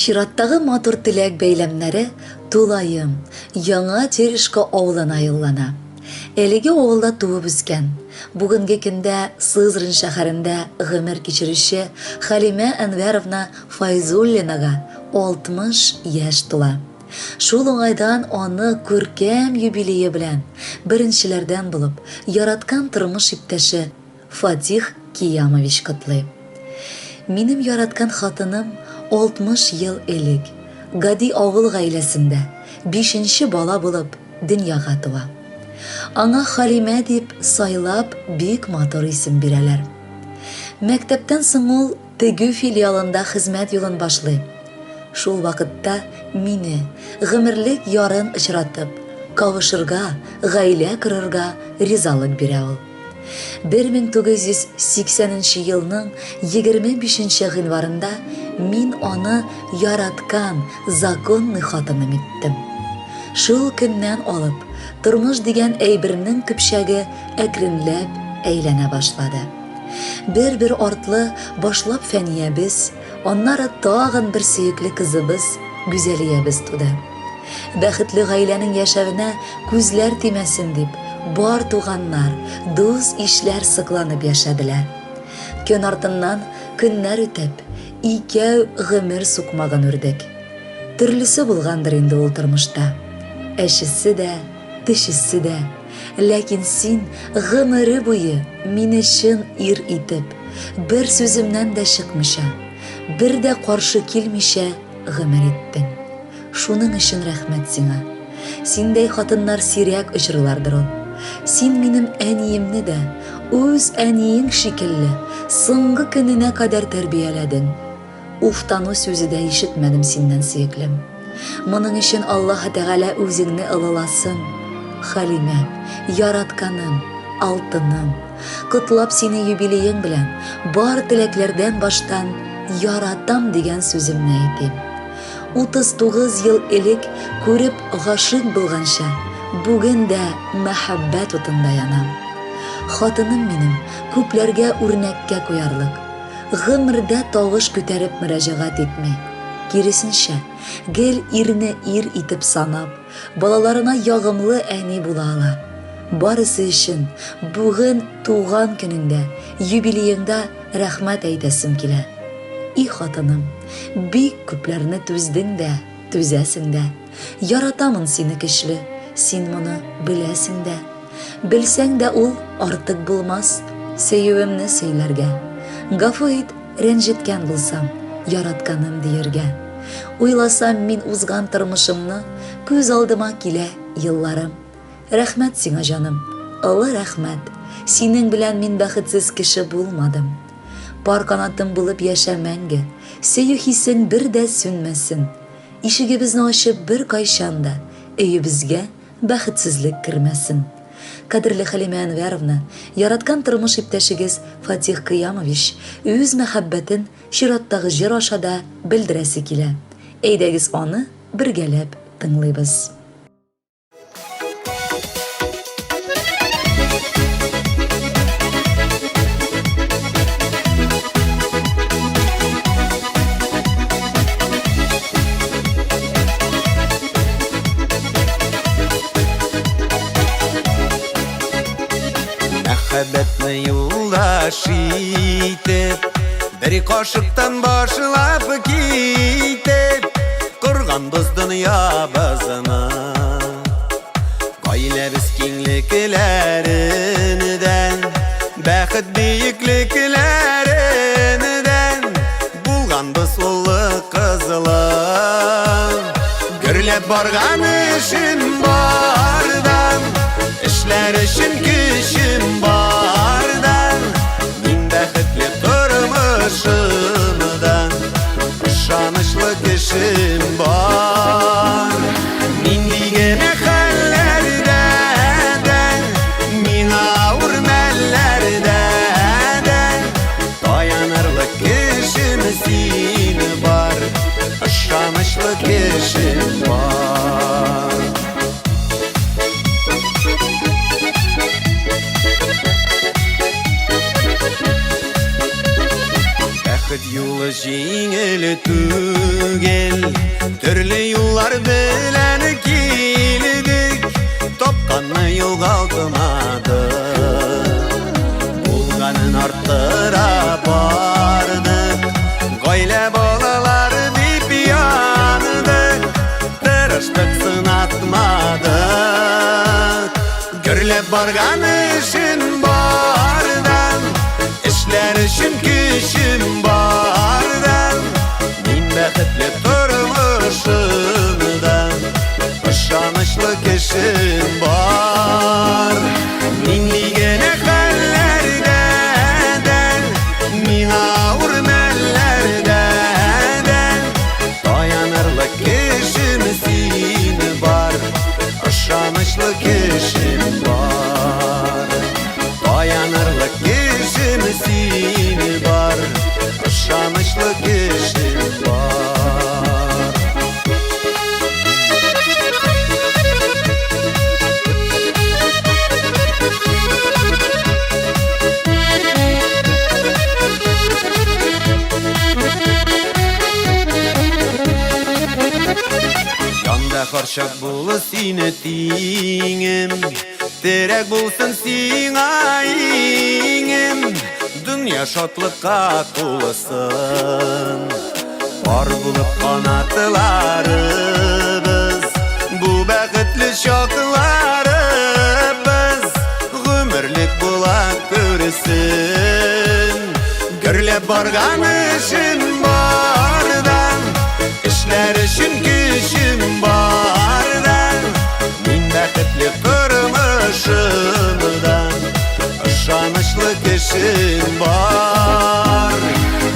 Чираттагы матур теләк бәйләмнәре тулайым, яңа Терешка авылына юллана. Әлеге авылда туып үскән. Бүгенге көндә Сызрань шәһәрендә гомер кичерүче Халимә Әнвәровна Файзуллинага 60 яшь тула. Шул уңайдан аны күркәм юбилее белән беренчеләрдән булып яраткан тормыш иптәше Фатих Киямович котлый. Минем яраткан хатыным 60 ел элек Гади авыл гаиләсендә 5нче бала булып дөньяга туа. Аңа Халимә дип сайлап бик матур исем бирәләр. Мәктәптән соң ул Тегү филиалында хезмәт юлын башлый. Шул вакытта мине гомерлек ярын очратып, кавышырга, гаилә корырга ризалык бирә ул. 1980 елның 25 гыйнварында мин аны яраткан законный хатыным иттем. Шул көннән алып тормыш дигән әйбернең көпчәге әкренләп әйләнә башлады. Бер артлы башлап Фәниябез, аннары тагын бер сөекле кызыбыз Гүзәлиябез туды. Бәхетле гаиләнең яшәвенә күзләр тимәсен дип, бар туганнар, дус ишләр сыкланып яшәделәр. Көн артыннан көннәр үтеп, икәү гомер сукмагын үрдек. Төрлесе булгандыр инде ул тормышта. Әшесе дә, тешесе дә. Ләкин син гомере буе мин өчен ир итеп, бер сүземнән дә чыкмыйча, бер дә каршы килмичә гомер иттең. Шуның өчен рәхмәт сиңа. Синдәй хатыннар сирәк очрыйлардыр ул. Син минем әниемне дә үз әниең шикелле соңгы көненә кадәр тәрбияләдең. Уфтану сүзе дә ишетмәдем синнән сөеклем. Моның өчен Аллаһ Тәгалә үзеңне ылыласын. Халимә, яратканым, алтыным, котлап сине юбилеең белән бар теләкләрдән баштан яратам дигән сүземне әйтим. 39 ел элек күреп гашык булганча, бүген дә мәхәббәт утында янам. Хатыным минем күпләргә үрнәккә куярлык. Гомердә тавыш күтәреп мөрәҗәгать итми. Киресенчә, гел ирне ир итеп санап, балаларына ягымлы әни була ала. Барысы өчен бүген туган көнеңдә, юбилееңдә рәхмәт әйтәсем килә. И хатыным, бик күпләрне түздең дә, түзәсең дә. Яратамын сине көчле, син моны беләсең дә. Белсәң дә ул артык булмас, сөюемне сөйләргә. Гафу ит, рәнҗеткән булсам, яратканым диергә. Уйласам мин узган тормышымны, күз алдыма килә елларым. Рәхмәт сиңа җаным, олы рәхмәт. Синең белән мин бәхетсез кеше булмадым. Пар канатым булып яшә мәңге, сөю хисең бер дә сүнмәсен. Ишегебезне ачып бер кайчан да өебезгә бәхетсезлек кермәсен. Кадерле Халимә Әнвәровна, яраткан тормыш иптәшегез Фатих Киямович үз мәхәббәтен чираттагы җыр аша да белдерәсе килә. Әйдәгез аны бергәләп тыңлыйбыз. Мәхәббәтне юлдаш итеп, бер кашыктан башлап китеп, корган дус дөньябызны. Гаиләбез киңлекләреннән, бәхет биеклекләреннән, булган дус улы кызлы. Гөрләп барган эшем бардан, эшләр өчен көчем бардан, мин бәхетле тормышымдан, ышанычлы кешем бар. Мин дигән хәлләрдә дә, мин авыр мәлләрдә дә, таянырлык кешем син бар, ышанычлы кешем бар. Бәхет Ул жеңіл түгел, түрлі юллар белән килдек, тапканны югалтмадык. Булганын арттыра бардык, гаилә балалар дип яндык, тырыштык сынатмадык. Гөрләп барган эшен бардан, эшләр өчен көчем бардан, мин бәхетле тормышымдан, ышанычлы кешем бар. Мин дигән хәлләрдән, мин авыр мәлләрдән, таянырлык кешем син бар, ышанычлы кешем бар. Таянырлык кешем син бар, ышанычлы кешем бар. Янда харчак булы сине тиңем, терәк булсын сиңа иңем, дөнья шатлыкка тулысын. Бар булып канатларыбыз, бу бәхетле чакларыбыз, гомерлек була күрсен. Гөрләп барган эшем бардан, эшләр өчен көчем бардан, мин бәхетле тормышымдан, ышанычлы кешем бар.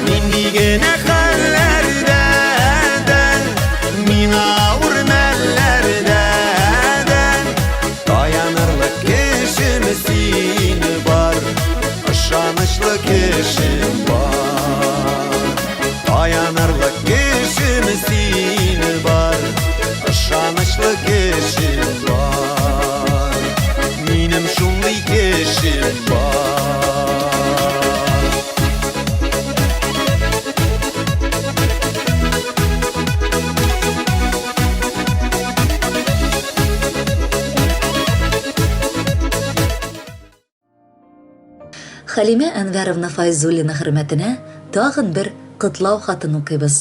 Мин дигән хәлләрдән, мин авыр мәлләрдән, таянырлык кешем син бар, ышанычлы кешем бар. Таянырлык кешем син бар, ышанычлы кешем бар. Минем шундый кешем бар. Халимә Әнвәровна Файзуллина хөрмәтенә тагын бер кытлау хатын укыйбыз.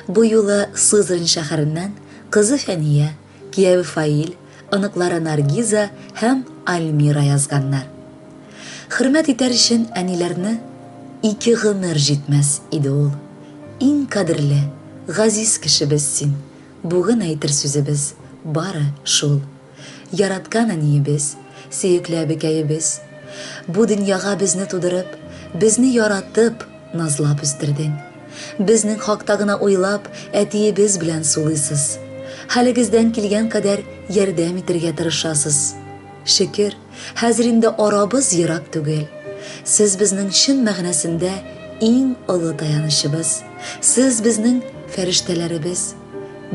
Бу юлы Сызрань шәһәреннән кызы Фәния, кияве Фаил, оныклары Наргиза һәм Альмира язганнар. Хөрмәт итәр өчен әниләрне 2 гомер җитмәс иде ул. Иң кадерле, газиз кешебез син. Бүген әйтер сүзебез бары шул. Яраткан әниебез, сөекле әбекәебез. Бу дөньяга безне тудырып, безне яратып, назлап үстердең. Безнең хакта гына уйлап, әтиебез белән сулыйсыз. Хәлегездән килгән кадәр ярдәм итәргә тырышасыз. Шөкер, хәзер инде арабыз ерак түгел. Сез безнең чын мәгънәсендә иң олы таянычыбыз. Сез безнең фәрештәләребез.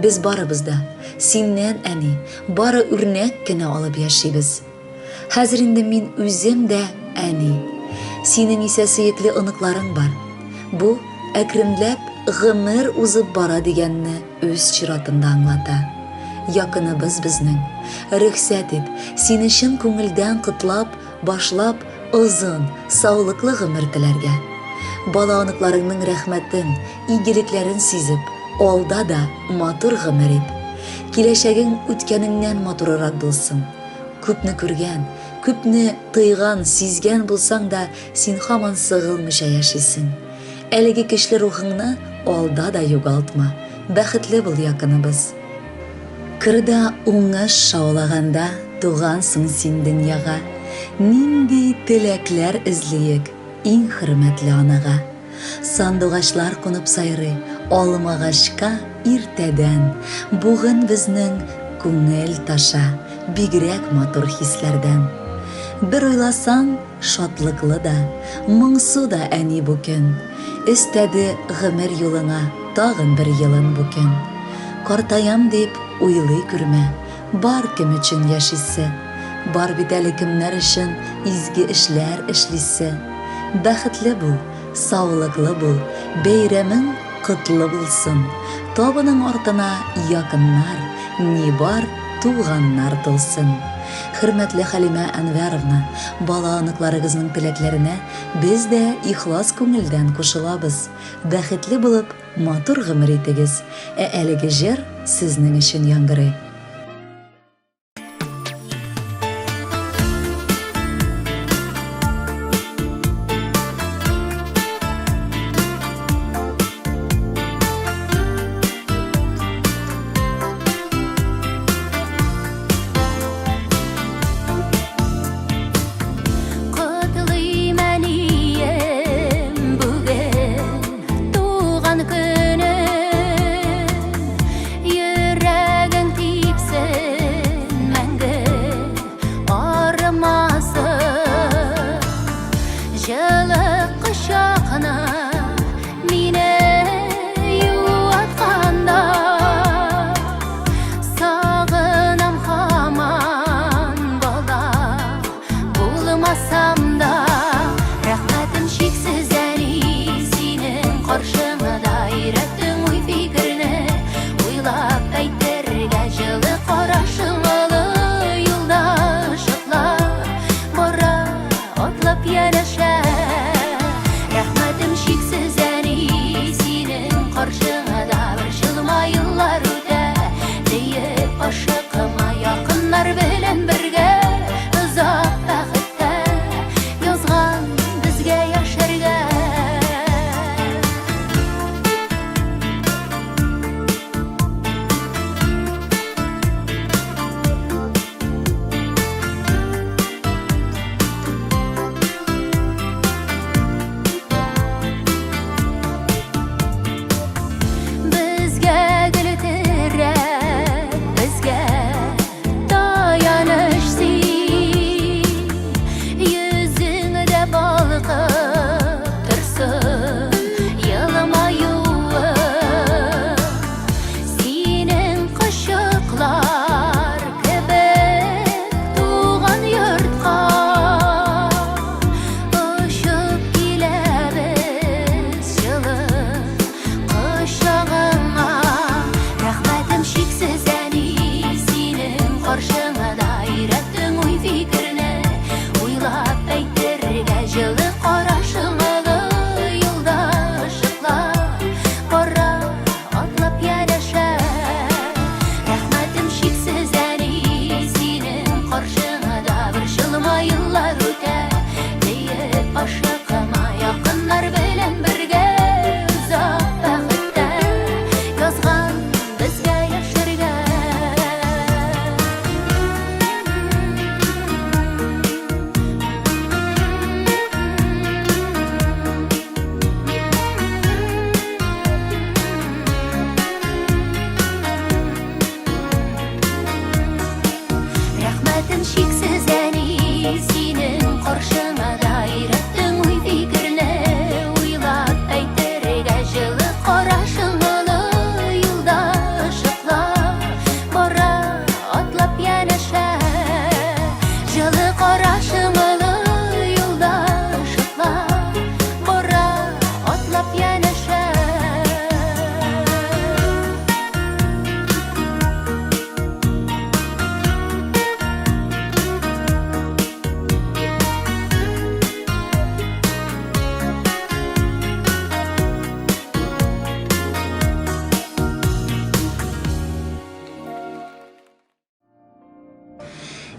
Без барыбыз да синнән, әни, бары үрнәк кенә алып яшибез. Хәзер инде мин үзем дә, әни, синең исә сөекле оныкларың бар. Бу әкренләп гомер узып бара дигәнне үз чиратында аңлата. Якыныбыз безнең. Рөхсәт ит, сине чын күңелдән кытлап, башлап, озын, саулыклы гомер теләргә. Бала оныкларыңның рәхмәтен, игелекләрен сизеп, алда да матур гомер ит. Киләчәгең үткәнеңнән матуррак булсын. Күпне күргән, күпне тыйган, сизгән булсаң да, син һаман сыгылмыйча яшисең. Әлеге көчле рухыңны алда да югалтма. Бәхетле бул якыныбыз. Кырда уңыш шаулаганда тугансың син дөньяга. Нинди теләкләр эзлиек иң хөрмәтле анага. Сандугачлар кунып сайрый алмагачка иртәдән. Бүген безнең күңел таша, бигрәк матур хисләрдән. Бер уйласаң, шатлыклы да, моңсу да әни бу көн. Истәде гомер юлыңа тагын бер елын бу көн. Картаям дип уйлый күрмә, бар кем өчен яшисе. Бар бит әле кемнәр өчен изге эшләр эшлисе. Бәхетле бул, саулыклы бул, Бәйрәмең кытлы булсын. Табының артына якыннар, ни бар туганнар тулсын. Хөрмәтле Хәлимә Әнвәровна, бала аныкларыгызның теләкләренә без дә ихлас күңелдән кушылабыз. Бәхетле булып, матур гомер итегез. Әлеге җыр сезнең өчен яңгырый.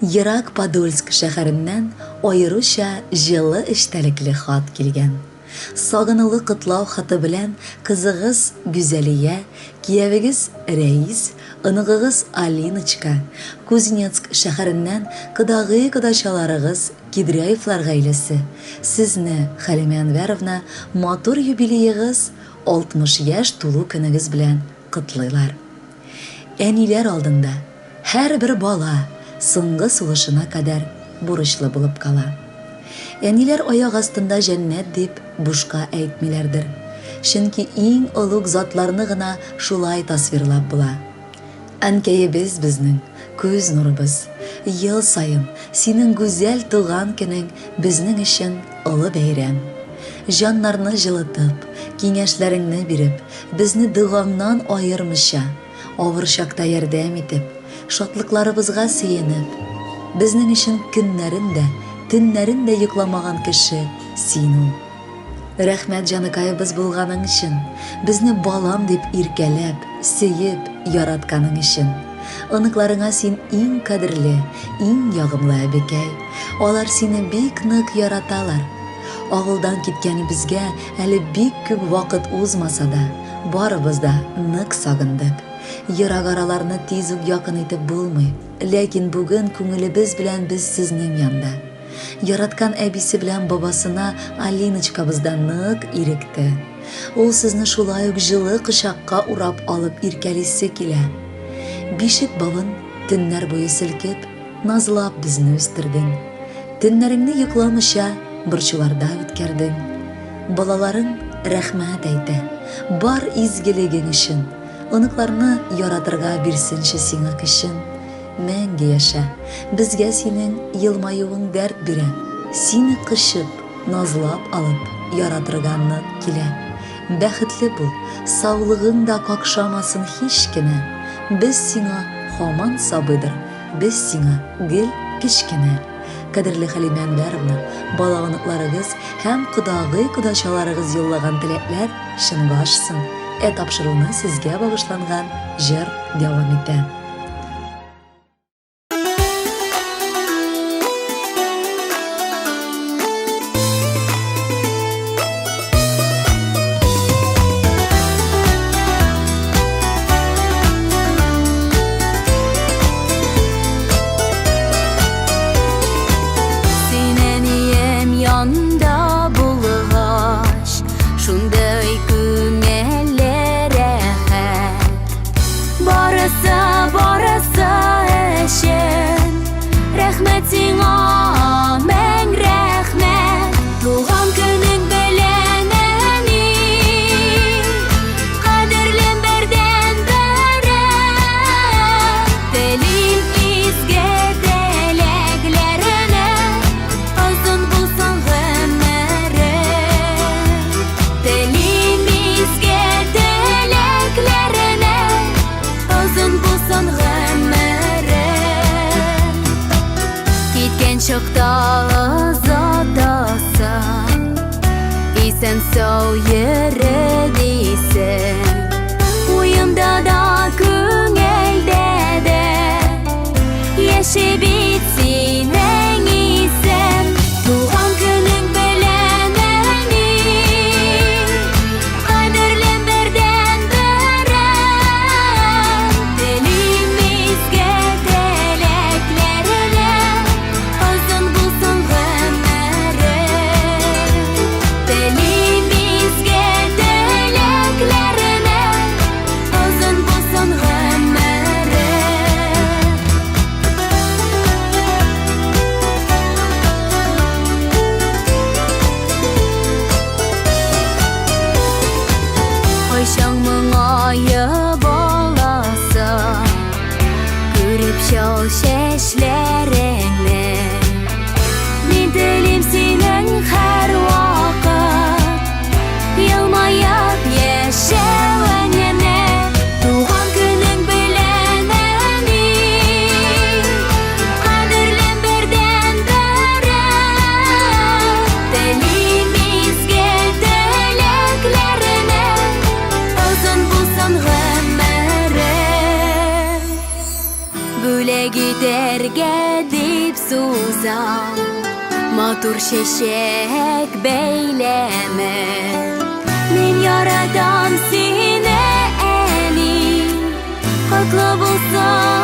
Ерак Подольск шәһәреннән аеруча җылы эчтәлекле хат килгән. Сагынылы кытлау хаты белән кызыгыз Гүзәлия, киявегез Рәис, ыныгыгыз Алиночка, Кузнецк шәһәреннән кыдагый-кыдачаларыгыз Кидряевлар гаиләсе. Сезне, Хәлимә Әнвәровна, матур юбилеегыз 60 яшь тулу көнегез белән котлыйлар. Әниләр алдында һәрбер бала соңгы сулышына кадәр бурычлы булып кала. Әниләр аяк астында җәннәт дип бушка әйтмиләрдер. Чөнки иң олуг затларны гына шулай тасвирлап була. Әнкәебез безнең күз нурыбыз. Ел сайын синең гүзәл туган көнең безнең өчен олы бәйрәм. жаннарны жылытып, киңәшләреңне биреп, безне догаңнан аермыйча, авыр чакта ярдәм итеп, шатлыкларыбызга сөенеп, безнең өчен көннәрен дә, төннәрен дә йокламаган кеше син ул. Рәхмәт җаныкаебыз булганың өчен, безне балам дип иркәләп, сөеп, яратканың өчен. Оныкларыңа син иң кадерле, иң ягымлы әбекәй. Алар сине бик нык яраталар. Авылдан киткәнебезгә әле бик күп вакыт узмаса да, барыбыз да нык сагындык. Ерак араларны тиз үк якын итеп булмый, ләкин бүген күңелебез белән без сезнең янда. Яраткан әбисе белән бабасына Алиночкабыздан нык иректе. Ул сезне шулай ук җылы кочакка урап алып иркәлисе килә. Бишек бавын төннәр буе селкеп, назлап безне үстердең. Төннәреңне йокламыйча борчуларда үткәрдең. Балаларың рәхмәт әйтә, бар изгелегең өчен. Оныкларны яратырга бирсенче сиңа көчен. Мәңге яша, безгә синең елмаюың дәрт бирә. Сине кычып, назлап алып, яратырганны килә. Бәхетле бул, саулыгың да какшамасын һич кенә. Без сиңа һаман сабыйдыр, без сиңа гел кичкенә. Кадерле Хәлимә Әнвәровна, бала оныкларыгыз һәм кодагый-кодачаларыгыз юллаган теләкләр чынга ашсын. Тапшыруны сезгә багышланган җыр дәвам итә. Sağ yere değilsen, uyumda da küngelde de yaşa bitsin en iyisen. Doğan günün beleneni kaderlen berden bere dilimizge dileklerine uzun bulsun ömre. Oyşanmın ayı bolasa, görüp şol şeşlerini. Min dilim senin her vakit, yılmayıp yaşayan yine. Doğan günün beleneni, kaderlen berden bere dilimizge dileklerine uzun bulsun ömre. Böyle giderge dip suzan matur şeşek beyleme. Min yaradan sine eni, haklı bulsun